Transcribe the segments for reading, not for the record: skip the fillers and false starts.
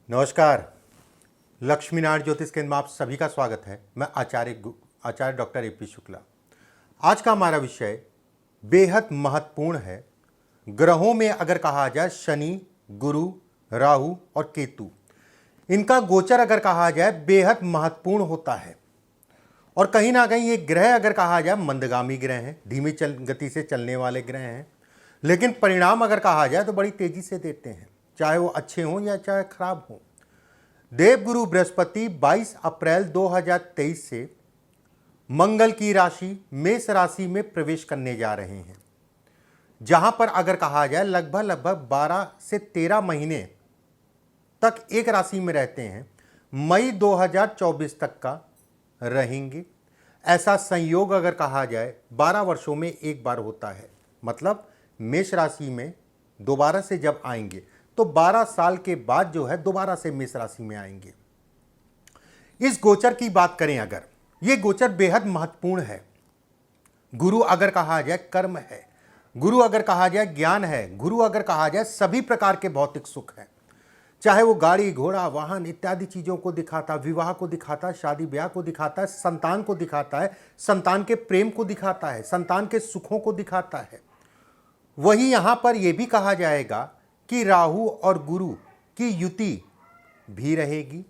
नमस्कार। लक्ष्मीनारायण ज्योतिष केंद्र में आप सभी का स्वागत है। मैं आचार्य डॉक्टर ए.पी. शुक्ला। आज का हमारा विषय बेहद महत्वपूर्ण है। ग्रहों में अगर कहा जाए शनि, गुरु, राहु और केतु, इनका गोचर अगर कहा जाए बेहद महत्वपूर्ण होता है। और कहीं ना कहीं ये ग्रह अगर कहा जाए मंदगामी ग्रह हैं, धीमी गति से चलने वाले ग्रह हैं, लेकिन परिणाम अगर कहा जाए तो बड़ी तेजी से देते हैं, चाहे वो अच्छे हों या चाहे खराब हों। देवगुरु बृहस्पति 22 अप्रैल 2023 से मंगल की राशि मेष राशि में प्रवेश करने जा रहे हैं, जहां पर अगर कहा जाए लगभग 12 से 13 महीने तक एक राशि में रहते हैं। मई 2024 तक का रहेंगे। ऐसा संयोग अगर कहा जाए 12 वर्षों में एक बार होता है, मतलब मेष राशि में दोबारा से जब आएंगे तो 12 साल के बाद जो है दोबारा से मेष राशि में आएंगे। इस गोचर की बात करें, अगर ये गोचर बेहद महत्वपूर्ण है। गुरु अगर कहा जाए कर्म है, गुरु अगर कहा जाए ज्ञान है, गुरु अगर कहा जाए सभी प्रकार के भौतिक सुख है, चाहे वो गाड़ी घोड़ा वाहन इत्यादि चीज़ों को दिखाता, विवाह को दिखाता, शादी ब्याह को दिखाता है, संतान को दिखाता है, संतान के प्रेम को दिखाता है, संतान के सुखों को दिखाता है। वही यहाँ पर यह भी कहा जाएगा कि राहु और गुरु की युति भी रहेगी,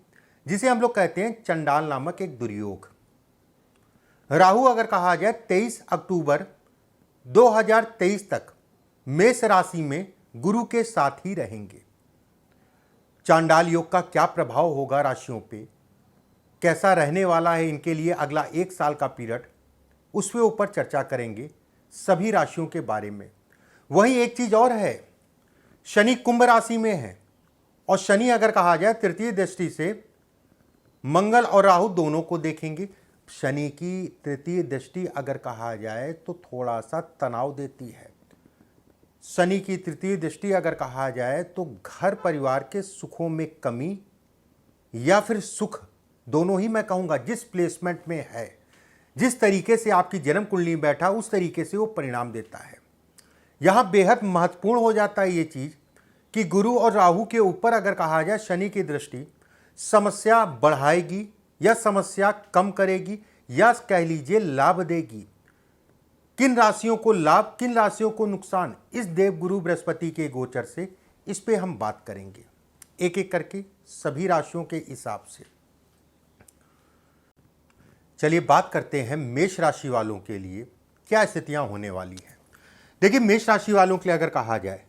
जिसे हम लोग कहते हैं चंडाल नामक एक दुर्योग। राहु अगर कहा जाए 23 अक्टूबर 2023 तक मेष राशि में गुरु के साथ ही रहेंगे। चांडाल योग का क्या प्रभाव होगा राशियों पे, कैसा रहने वाला है इनके लिए अगला एक साल का पीरियड, उसके ऊपर चर्चा करेंगे सभी राशियों के बारे में। वहीं एक चीज और है, शनि कुंभ राशि में है और शनि अगर कहा जाए तृतीय दृष्टि से मंगल और राहु दोनों को देखेंगे। शनि की तृतीय दृष्टि अगर कहा जाए तो थोड़ा सा तनाव देती है। शनि की तृतीय दृष्टि अगर कहा जाए तो घर परिवार के सुखों में कमी या फिर सुख, दोनों ही मैं कहूँगा, जिस प्लेसमेंट में है, जिस तरीके से आपकी जन्म कुंडली में बैठा उस तरीके से वो परिणाम देता है। यहाँ बेहद महत्वपूर्ण हो जाता है ये चीज़ कि गुरु और राहु के ऊपर अगर कहा जाए शनि की दृष्टि समस्या बढ़ाएगी या समस्या कम करेगी या कह लीजिए लाभ देगी। किन राशियों को लाभ, किन राशियों को नुकसान, इस देवगुरु बृहस्पति के गोचर से इस पे हम बात करेंगे एक एक करके सभी राशियों के हिसाब से। चलिए बात करते हैं मेष राशि वालों के लिए क्या स्थितियां होने वाली हैं। देखिए, मेष राशि वालों के लिए अगर कहा जाए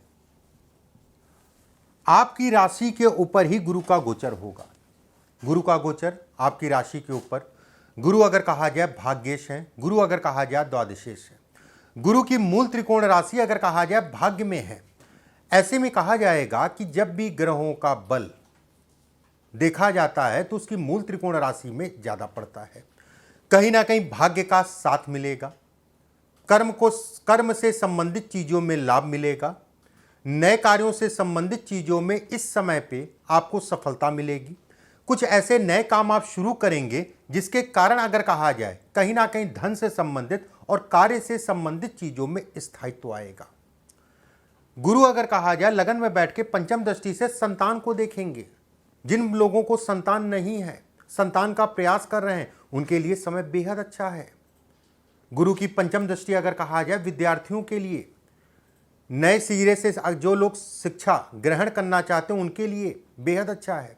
आपकी राशि के ऊपर ही गुरु का गोचर होगा। गुरु का गोचर आपकी राशि के ऊपर, गुरु अगर कहा जाए भाग्येश है, गुरु अगर कहा जाए द्वादशेश है, गुरु की मूल त्रिकोण राशि अगर कहा जाए भाग्य में है। ऐसे में कहा जाएगा कि जब भी ग्रहों का बल देखा जाता है तो उसकी मूल त्रिकोण राशि में ज्यादा पड़ता है। कहीं ना कहीं भाग्य का साथ मिलेगा, कर्म से संबंधित चीजों में लाभ मिलेगा, नए कार्यों से संबंधित चीजों में इस समय पे आपको सफलता मिलेगी। कुछ ऐसे नए काम आप शुरू करेंगे जिसके कारण अगर कहा जाए कहीं ना कहीं धन से संबंधित और कार्य से संबंधित चीजों में स्थायित्व आएगा। गुरु अगर कहा जाए लगन में बैठ के पंचम दृष्टि से संतान को देखेंगे। जिन लोगों को संतान नहीं है, संतान का प्रयास कर रहे हैं, उनके लिए समय बेहद अच्छा है। गुरु की पंचम दृष्टि अगर कहा जाए विद्यार्थियों के लिए, नए सिरे से जो लोग शिक्षा ग्रहण करना चाहते हैं उनके लिए बेहद अच्छा है।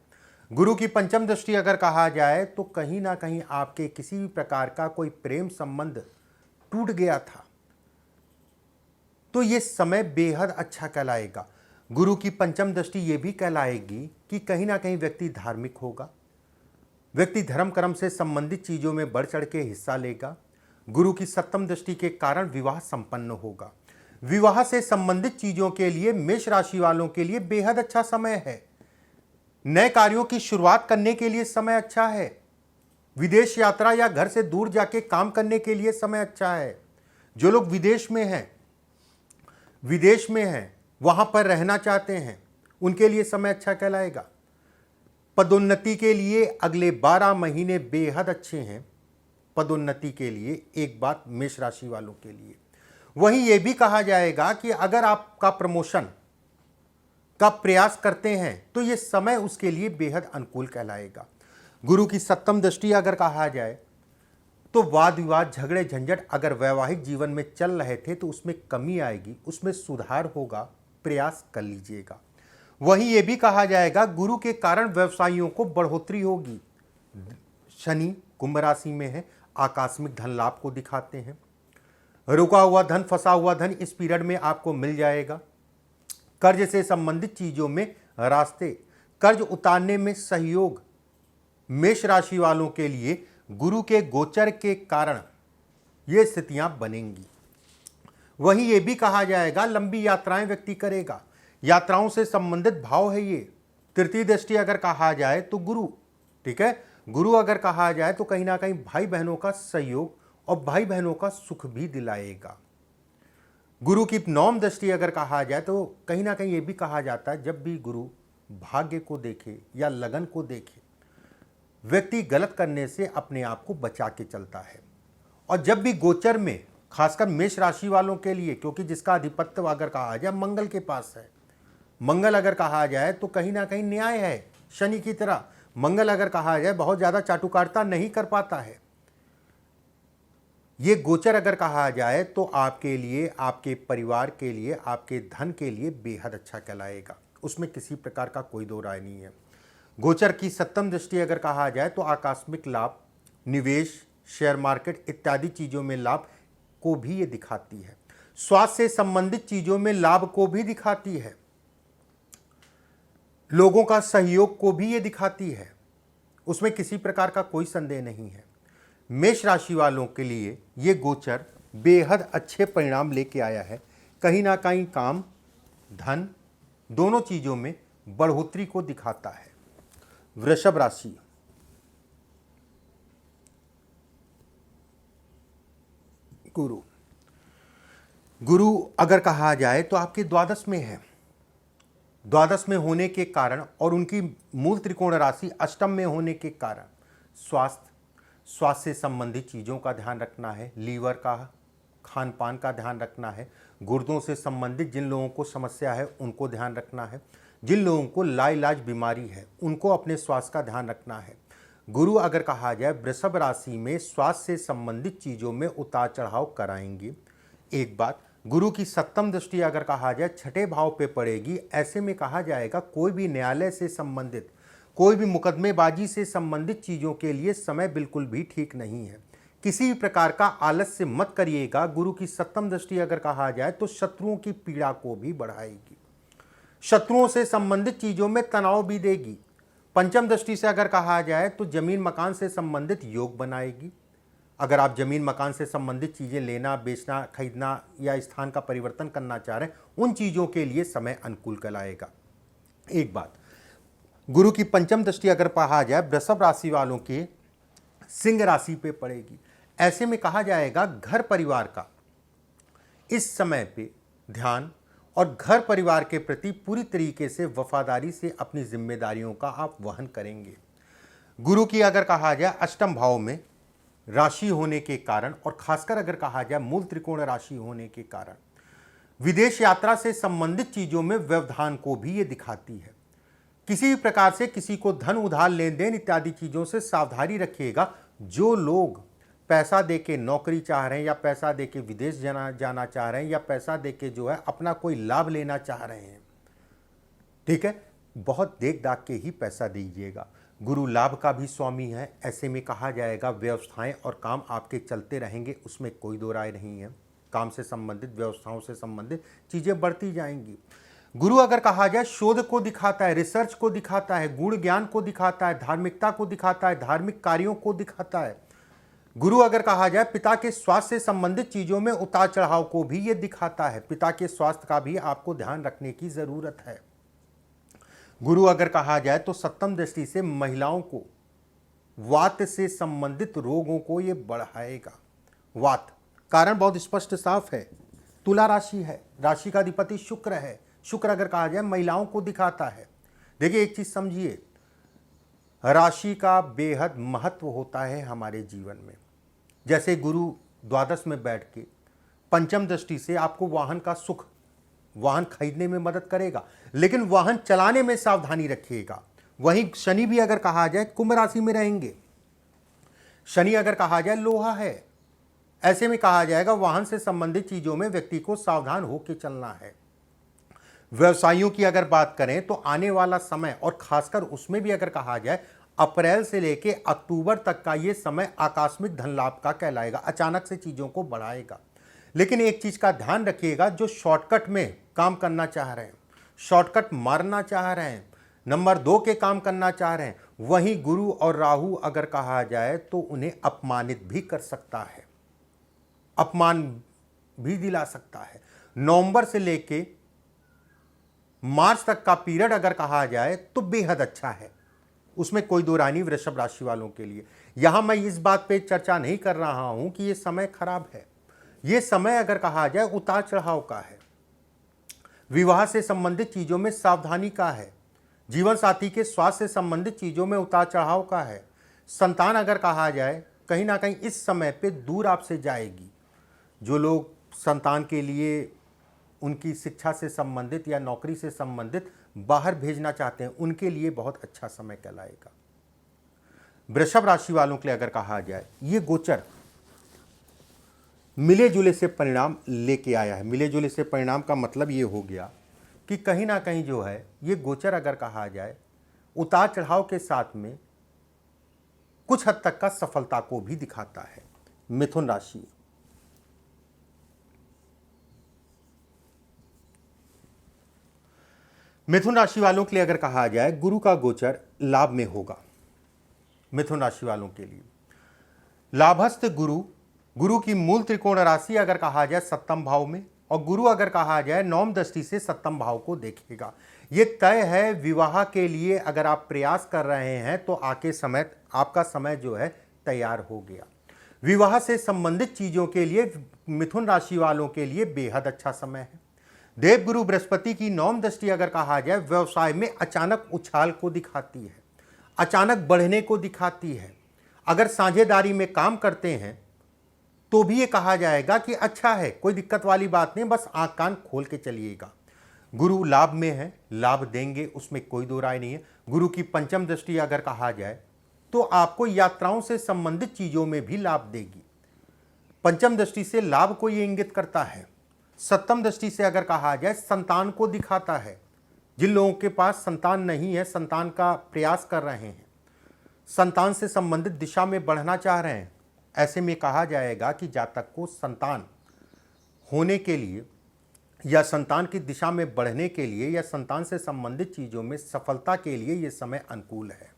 गुरु की पंचम दृष्टि अगर कहा जाए तो कहीं ना कहीं आपके किसी भी प्रकार का कोई प्रेम संबंध टूट गया था तो ये समय बेहद अच्छा कहलाएगा। गुरु की पंचम दृष्टि ये भी कहलाएगी कि कहीं ना कहीं व्यक्ति धार्मिक होगा, व्यक्ति धर्म कर्म से संबंधित चीजों में बढ़ चढ़ के हिस्सा लेगा। गुरु की सप्तम दृष्टि के कारण विवाह संपन्न होगा। विवाह से संबंधित चीजों के लिए मेष राशि वालों के लिए बेहद अच्छा समय है। नए कार्यों की शुरुआत करने के लिए समय अच्छा है। विदेश यात्रा या घर से दूर जाके काम करने के लिए समय अच्छा है। जो लोग विदेश में हैं वहां पर रहना चाहते हैं उनके लिए समय अच्छा कहलाएगा। पदोन्नति के लिए अगले 12 महीने बेहद अच्छे हैं। पदोन्नति के लिए एक बात मेष राशि वालों के लिए। वहीं यह भी कहा जाएगा कि अगर आपका प्रमोशन का प्रयास करते हैं तो ये समय उसके लिए बेहद अनुकूल कहलाएगा। गुरु की सप्तम दृष्टि अगर कहा जाए तो वाद विवाद, झगड़े, झंझट अगर वैवाहिक जीवन में चल रहे थे तो उसमें कमी आएगी, उसमें सुधार होगा, प्रयास कर लीजिएगा। वहीं ये भी कहा जाएगा गुरु के कारण व्यवसायियों को बढ़ोतरी होगी। शनि कुंभ राशि में है, आकस्मिक धन लाभ को दिखाते हैं। रुका हुआ धन, फंसा हुआ धन इस पीरियड में आपको मिल जाएगा। कर्ज से संबंधित चीजों में रास्ते, कर्ज उतारने में सहयोग। मेष राशि वालों के लिए गुरु के गोचर के कारण ये स्थितियां बनेंगी। वहीं ये भी कहा जाएगा लंबी यात्राएं व्यक्ति करेगा, यात्राओं से संबंधित भाव है ये। तृतीय दृष्टि अगर कहा जाए तो गुरु, ठीक है, गुरु अगर कहा जाए तो कहीं ना कहीं भाई बहनों का सहयोग और भाई बहनों का सुख भी दिलाएगा। गुरु की नवम दृष्टि अगर कहा जाए तो कहीं ना कहीं ये भी कहा जाता है जब भी गुरु भाग्य को देखे या लगन को देखे, व्यक्ति गलत करने से अपने आप को बचा के चलता है। और जब भी गोचर में, खासकर मेष राशि वालों के लिए, क्योंकि जिसका अधिपत्य अगर कहा जाए मंगल के पास है, मंगल अगर कहा जाए तो कहीं ना कहीं न्याय है। शनि की तरह मंगल अगर कहा जाए बहुत ज्यादा चाटुकारिता नहीं कर पाता है। ये गोचर अगर कहा जाए तो आपके लिए, आपके परिवार के लिए, आपके धन के लिए बेहद अच्छा कहलाएगा, उसमें किसी प्रकार का कोई दो राय नहीं है। गोचर की सप्तम दृष्टि अगर कहा जाए तो आकस्मिक लाभ, निवेश, शेयर मार्केट इत्यादि चीजों में लाभ को भी ये दिखाती है। स्वास्थ्य से संबंधित चीजों में लाभ को भी दिखाती है, लोगों का सहयोग को भी ये दिखाती है, उसमें किसी प्रकार का कोई संदेह नहीं है। मेष राशि वालों के लिए ये गोचर बेहद अच्छे परिणाम लेके आया है। कहीं ना कहीं काम, धन दोनों चीजों में बढ़ोतरी को दिखाता है। वृषभ राशि, गुरु, गुरु अगर कहा जाए तो आपके द्वादश में है। द्वादश में होने के कारण और उनकी मूल त्रिकोण राशि अष्टम में होने के कारण स्वास्थ्य से संबंधित चीज़ों का ध्यान रखना है, लीवर का, खान पान का ध्यान रखना है, गुर्दों से संबंधित जिन लोगों को समस्या है उनको ध्यान रखना है, जिन लोगों को लाइलाज बीमारी है उनको अपने स्वास्थ्य का ध्यान रखना है। गुरु अगर कहा जाए वृषभ राशि में स्वास्थ्य से संबंधित चीज़ों में उतार चढ़ाव कराएंगे। एक बात, गुरु की सप्तम दृष्टि अगर कहा जाए छठे भाव पे पड़ेगी। ऐसे में कहा जाएगा कोई भी न्यायालय से संबंधित, कोई भी मुकदमेबाजी से संबंधित चीज़ों के लिए समय बिल्कुल भी ठीक नहीं है। किसी भी प्रकार का आलस्य मत करिएगा। गुरु की सप्तम दृष्टि अगर कहा जाए तो शत्रुओं की पीड़ा को भी बढ़ाएगी, शत्रुओं से संबंधित चीज़ों में तनाव भी देगी। पंचम दृष्टि से अगर कहा जाए तो जमीन मकान से संबंधित योग बनाएगी। अगर आप जमीन मकान से संबंधित चीज़ें लेना, बेचना, खरीदना या स्थान का परिवर्तन करना चाह रहे हैं, उन चीज़ों के लिए समय अनुकूल कहलाएगा। एक बात, गुरु की पंचम दृष्टि अगर कहा जाए वृषभ राशि वालों के सिंह राशि पे पड़ेगी। ऐसे में कहा जाएगा घर परिवार का इस समय पे ध्यान और घर परिवार के प्रति पूरी तरीके से वफादारी से अपनी जिम्मेदारियों का आप वहन करेंगे। गुरु की अगर कहा जाए अष्टम भाव में राशि होने के कारण और खासकर अगर कहा जाए मूल त्रिकोण राशि होने के कारण विदेश यात्रा से संबंधित चीज़ों में व्यवधान को भी ये दिखाती है। किसी भी प्रकार से किसी को धन उधार, लेन देन इत्यादि चीज़ों से सावधानी रखिएगा। जो लोग पैसा देके नौकरी चाह रहे हैं या पैसा देके विदेश जाना चाह रहे हैं या पैसा देके जो है अपना कोई लाभ लेना चाह रहे हैं, ठीक है, बहुत देख दाख के ही पैसा दीजिएगा। गुरु लाभ का भी स्वामी है। ऐसे में कहा जाएगा व्यवस्थाएं और काम आपके चलते रहेंगे, उसमें कोई दो राय नहीं है। काम से संबंधित, व्यवस्थाओं से संबंधित चीज़ें बढ़ती जाएंगी। गुरु अगर कहा जाए शोध को दिखाता है, रिसर्च को दिखाता है, गुण ज्ञान को दिखाता है, धार्मिकता को दिखाता है, धार्मिक कार्यों को दिखाता है। गुरु अगर कहा जाए पिता के स्वास्थ्य से संबंधित चीज़ों में उतार चढ़ाव को भी ये दिखाता है। पिता के स्वास्थ्य का भी आपको ध्यान रखने की ज़रूरत है। गुरु अगर कहा जाए तो सप्तम दृष्टि से महिलाओं को वात से संबंधित रोगों को ये बढ़ाएगा। वात कारण बहुत स्पष्ट साफ है, तुला राशि है, राशि का अधिपति शुक्र है। शुक्र अगर कहा जाए महिलाओं को दिखाता है। देखिए एक चीज समझिए, राशि का बेहद महत्व होता है हमारे जीवन में। जैसे गुरु द्वादश में बैठ के पंचम दृष्टि से आपको वाहन का सुख वाहन खरीदने में मदद करेगा, लेकिन वाहन चलाने में सावधानी रखिएगा। वहीं शनि भी अगर कहा जाए कुंभ राशि में रहेंगे, शनि अगर कहा जाए लोहा है, ऐसे में कहा जाएगा वाहन से संबंधित चीजों में व्यक्ति को सावधान होकर चलना है। व्यवसायियों की अगर बात करें तो आने वाला समय, और खासकर उसमें भी अगर कहा जाए अप्रैल से लेके अक्टूबर तक का ये समय आकस्मिक धन लाभ का कहलाएगा, अचानक से चीजों को बढ़ाएगा। लेकिन एक चीज का ध्यान रखिएगा, जो शॉर्टकट में काम करना चाह रहे हैं, शॉर्टकट मारना चाह रहे हैं, नंबर 2 के काम करना चाह रहे हैं, वहीं गुरु और राहु अगर कहा जाए तो उन्हें अपमानित भी कर सकता है, अपमान भी दिला सकता है। नवंबर से लेके मार्च तक का पीरियड अगर कहा जाए तो बेहद अच्छा है, उसमें कोई दो राय नहीं वृषभ राशि वालों के लिए। यहां मैं इस बात पे चर्चा नहीं कर रहा हूं कि ये समय खराब है, ये समय अगर कहा जाए उतार चढ़ाव का है, विवाह से संबंधित चीजों में सावधानी का है, जीवन साथी के स्वास्थ्य से संबंधित चीजों में उतार चढ़ाव का है, संतान अगर कहा जाए कहीं ना कहीं इस समय पे दूर आपसे जाएगी। जो लोग संतान के लिए उनकी शिक्षा से संबंधित या नौकरी से संबंधित बाहर भेजना चाहते हैं, उनके लिए बहुत अच्छा समय कहलाएगा। वृषभ राशि वालों के लिए अगर कहा जाए ये गोचर मिले जुले से परिणाम लेके आया है। मिले जुले से परिणाम का मतलब ये हो गया कि कहीं ना कहीं जो है ये गोचर अगर कहा जाए उतार चढ़ाव के साथ में कुछ हद तक का सफलता को भी दिखाता है। मिथुन राशि, मिथुन राशि वालों के लिए अगर कहा जाए गुरु का गोचर लाभ में होगा। मिथुन राशि वालों के लिए लाभस्थ गुरु, गुरु की मूल त्रिकोण राशि अगर कहा जाए 7वें भाव में, और गुरु अगर कहा जाए 9वीं दृष्टि से 7वें भाव को देखेगा। ये तय है विवाह के लिए अगर आप प्रयास कर रहे हैं तो आके समय, आपका समय जो है तैयार हो गया। विवाह से संबंधित चीजों के लिए मिथुन राशि वालों के लिए बेहद अच्छा समय है। देवगुरु बृहस्पति की 9वीं दृष्टि अगर कहा जाए व्यवसाय में अचानक उछाल को दिखाती है, अचानक बढ़ने को दिखाती है। अगर साझेदारी में काम करते हैं तो भी ये कहा जाएगा कि अच्छा है, कोई दिक्कत वाली बात नहीं, बस आंख कान खोल के चलिएगा। गुरु लाभ में है, लाभ देंगे, उसमें कोई दो राय नहीं है। गुरु की 5वीं दृष्टि अगर कहा जाए तो आपको यात्राओं से संबंधित चीजों में भी लाभ देगी। 5वीं दृष्टि से लाभ को ये इंगित करता है। 7वीं दृष्टि से अगर कहा जाए संतान को दिखाता है। जिन लोगों के पास संतान नहीं है, संतान का प्रयास कर रहे हैं, संतान से संबंधित दिशा में बढ़ना चाह रहे हैं, ऐसे में कहा जाएगा कि जातक को संतान होने के लिए या संतान की दिशा में बढ़ने के लिए या संतान से संबंधित चीजों में सफलता के लिए यह समय अनुकूल है।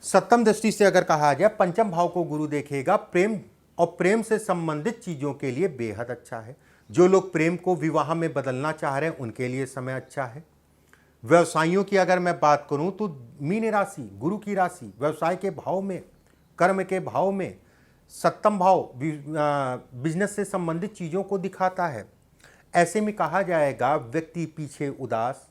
7वीं दृष्टि से अगर कहा जाए 5वें भाव को गुरु देखेगा, प्रेम और प्रेम से संबंधित चीजों के लिए बेहद अच्छा है। जो लोग प्रेम को विवाह में बदलना चाह रहे हैं उनके लिए समय अच्छा है। व्यवसायियों की अगर मैं बात करूं तो मीन राशि, गुरु की राशि, व्यवसाय के भाव में, कर्म के भाव में 7वां भाव बिजनेस से संबंधित चीज़ों को दिखाता है। ऐसे में कहा जाएगा व्यक्ति पीछे उदास,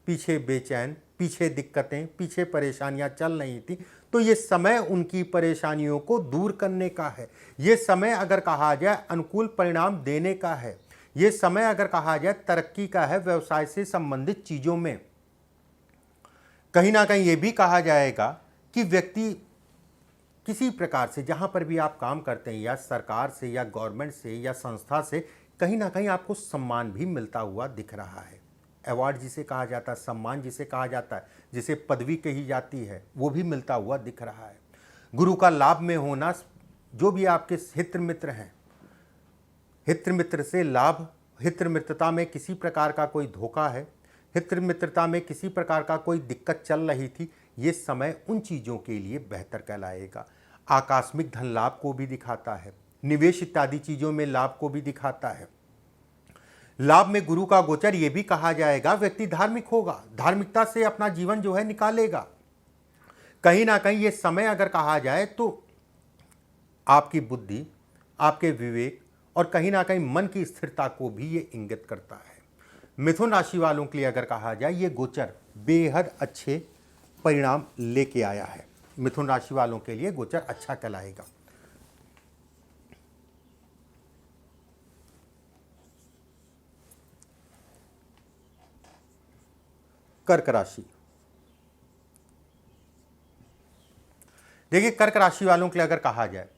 पीछे बेचैन, पीछे दिक्कतें, पीछे परेशानियां चल रही थी, तो ये समय उनकी परेशानियों को दूर करने का है। ये समय अगर कहा जाए अनुकूल परिणाम देने का है। ये समय अगर कहा जाए तरक्की का है। व्यवसाय से संबंधित चीज़ों में कहीं ना कहीं ये भी कहा जाएगा कि व्यक्ति किसी प्रकार से जहाँ पर भी आप काम करते हैं, या सरकार से या गवर्नमेंट से या संस्था से, कहीं ना कहीं आपको सम्मान भी मिलता हुआ दिख रहा है। अवार्ड जिसे कहा जाता है, सम्मान जिसे कहा जाता है, जिसे पदवी कही जाती है, वो भी मिलता हुआ दिख रहा है। गुरु का लाभ में होना, जो भी आपके हित मित्र हैं, हित मित्र से लाभ, हित मित्रता में किसी प्रकार का कोई धोखा है, हित मित्रता में किसी प्रकार का कोई दिक्कत चल रही थी, ये समय उन चीज़ों के लिए बेहतर कहलाएगा। आकस्मिक धन लाभ को भी दिखाता है, निवेश इत्यादि चीज़ों में लाभ को भी दिखाता है। लाभ में गुरु का गोचर, ये भी कहा जाएगा व्यक्ति धार्मिक होगा, धार्मिकता से अपना जीवन जो है निकालेगा। कहीं ना कहीं ये समय अगर कहा जाए तो आपकी बुद्धि, आपके विवेक और कहीं ना कहीं मन की स्थिरता को भी ये इंगित करता है। मिथुन राशि वालों के लिए अगर कहा जाए ये गोचर बेहद अच्छे परिणाम लेके आया है। मिथुन राशि वालों के लिए गोचर अच्छा कहलाएगा। कर्क राशि। देखिए, कर्क राशि वालों के लिए अगर कहा जाए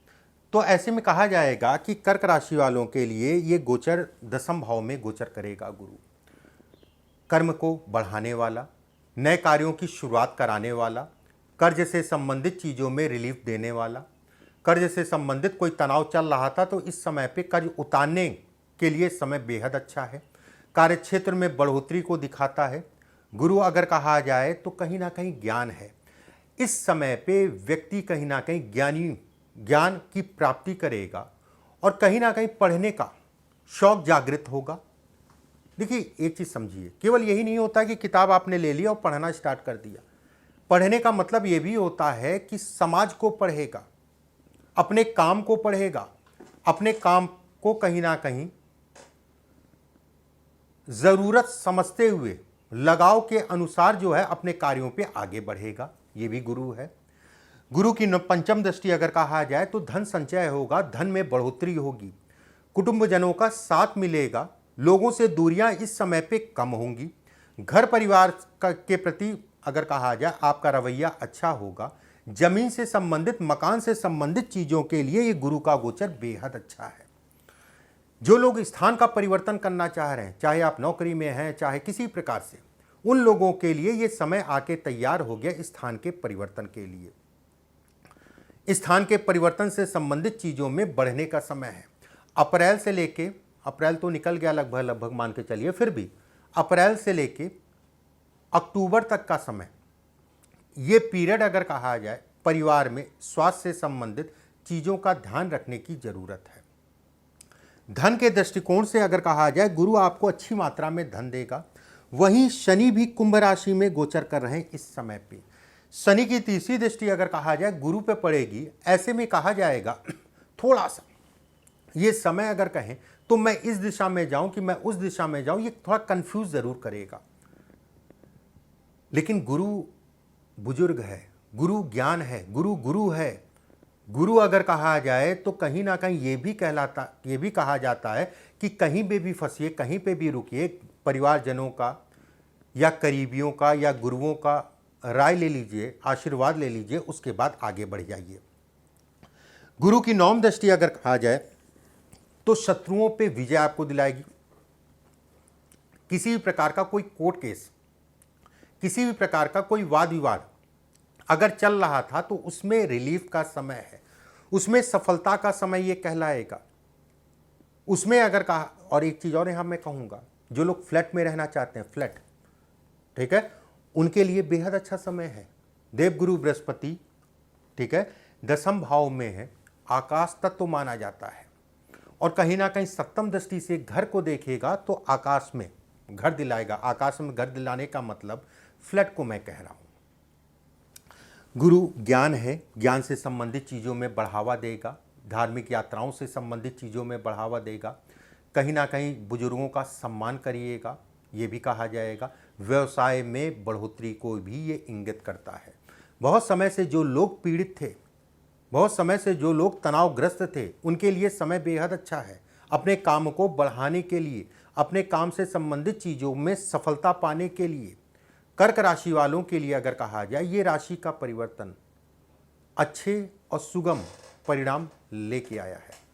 तो ऐसे में कहा जाएगा कि कर्क राशि वालों के लिए ये गोचर दसम भाव में गोचर करेगा गुरु। कर्म को बढ़ाने वाला, नए कार्यों की शुरुआत कराने वाला, कर्ज से संबंधित चीज़ों में रिलीफ देने वाला, कर्ज से संबंधित कोई तनाव चल रहा था तो इस समय पे कर्ज उतारने के लिए समय बेहद अच्छा है। कार्यक्षेत्र में बढ़ोतरी को दिखाता है। गुरु अगर कहा जाए तो कहीं ना कहीं ज्ञान है। इस समय पे व्यक्ति कहीं ना कहीं ज्ञान की प्राप्ति करेगा और कहीं ना कहीं पढ़ने का शौक जागृत होगा। देखिए, एक चीज़ समझिए, केवल यही नहीं होता कि किताब आपने ले लिया और पढ़ना स्टार्ट कर दिया। पढ़ने का मतलब ये भी होता है कि समाज को पढ़ेगा, अपने काम को पढ़ेगा, अपने काम को कहीं ना कहीं ज़रूरत समझते हुए लगाव के अनुसार जो है अपने कार्यों पे आगे बढ़ेगा। ये भी गुरु है। गुरु की पंचम दृष्टि अगर कहा जाए तो धन संचय होगा, धन में बढ़ोतरी होगी, कुटुंबजनों का साथ मिलेगा, लोगों से दूरियां इस समय पे कम होंगी। घर परिवार के प्रति अगर कहा जाए आपका रवैया अच्छा होगा। जमीन से संबंधित, मकान से संबंधित चीज़ों के लिए ये गुरु का गोचर बेहद अच्छा है। जो लोग स्थान का परिवर्तन करना चाह रहे हैं, चाहे आप नौकरी में हैं चाहे किसी प्रकार से, उन लोगों के लिए ये समय आके तैयार हो गया स्थान के परिवर्तन के लिए। स्थान के परिवर्तन से संबंधित चीज़ों में बढ़ने का समय है। अप्रैल से लेके, अप्रैल तो निकल गया लगभग मान के चलिए, फिर भी अप्रैल से लेके अक्टूबर तक का समय, ये पीरियड अगर कहा जाए परिवार में स्वास्थ्य से संबंधित चीज़ों का ध्यान रखने की ज़रूरत है। धन के दृष्टिकोण से अगर कहा जाए गुरु आपको अच्छी मात्रा में धन देगा। वहीं शनि भी कुंभ राशि में गोचर कर रहे हैं इस समय पे। शनि की तीसरी दृष्टि अगर कहा जाए गुरु पे पड़ेगी। ऐसे में कहा जाएगा थोड़ा सा ये समय अगर कहें तो मैं इस दिशा में जाऊं कि मैं उस दिशा में जाऊं, ये थोड़ा कंफ्यूज जरूर करेगा। लेकिन गुरु बुजुर्ग है, गुरु ज्ञान है, गुरु गुरु है। गुरु अगर कहा जाए तो कहीं ना कहीं ये भी कहा जाता है कि कहीं पे भी फंसिए, कहीं पे भी रुकिए, परिवारजनों का या करीबियों का या गुरुओं का राय ले लीजिए, आशीर्वाद ले लीजिए, उसके बाद आगे बढ़ जाइए। गुरु की नौम दृष्टि अगर कहा जाए तो शत्रुओं पे विजय आपको दिलाएगी। किसी भी प्रकार का कोई कोर्ट केस, किसी भी प्रकार का कोई वाद विवाद अगर चल रहा था तो उसमें रिलीफ का समय है, उसमें सफलता का समय ये कहलाएगा। उसमें अगर कहा, और एक चीज़ और यहाँ मैं कहूँगा, जो लोग फ्लैट में रहना चाहते हैं, फ्लैट, ठीक है, उनके लिए बेहद अच्छा समय है। देवगुरु बृहस्पति, ठीक है, दसम भाव में है, आकाश तत्व माना जाता है और कहीं ना कहीं सप्तम दृष्टि से घर को देखेगा तो आकाश में घर दिलाएगा। आकाश में घर दिलाने का मतलब फ्लैट को मैं कह रहा हूँ। गुरु ज्ञान है, ज्ञान से संबंधित चीज़ों में बढ़ावा देगा, धार्मिक यात्राओं से संबंधित चीज़ों में बढ़ावा देगा, कहीं ना कहीं बुजुर्गों का सम्मान करिएगा, ये भी कहा जाएगा। व्यवसाय में बढ़ोतरी को भी ये इंगित करता है। बहुत समय से जो लोग पीड़ित थे, बहुत समय से जो लोग तनावग्रस्त थे, उनके लिए समय बेहद अच्छा है। अपने काम को बढ़ाने के लिए, अपने काम से संबंधित चीज़ों में सफलता पाने के लिए, कर्क राशि वालों के लिए अगर कहा जाए ये राशि का परिवर्तन अच्छे और सुगम परिणाम लेके आया है।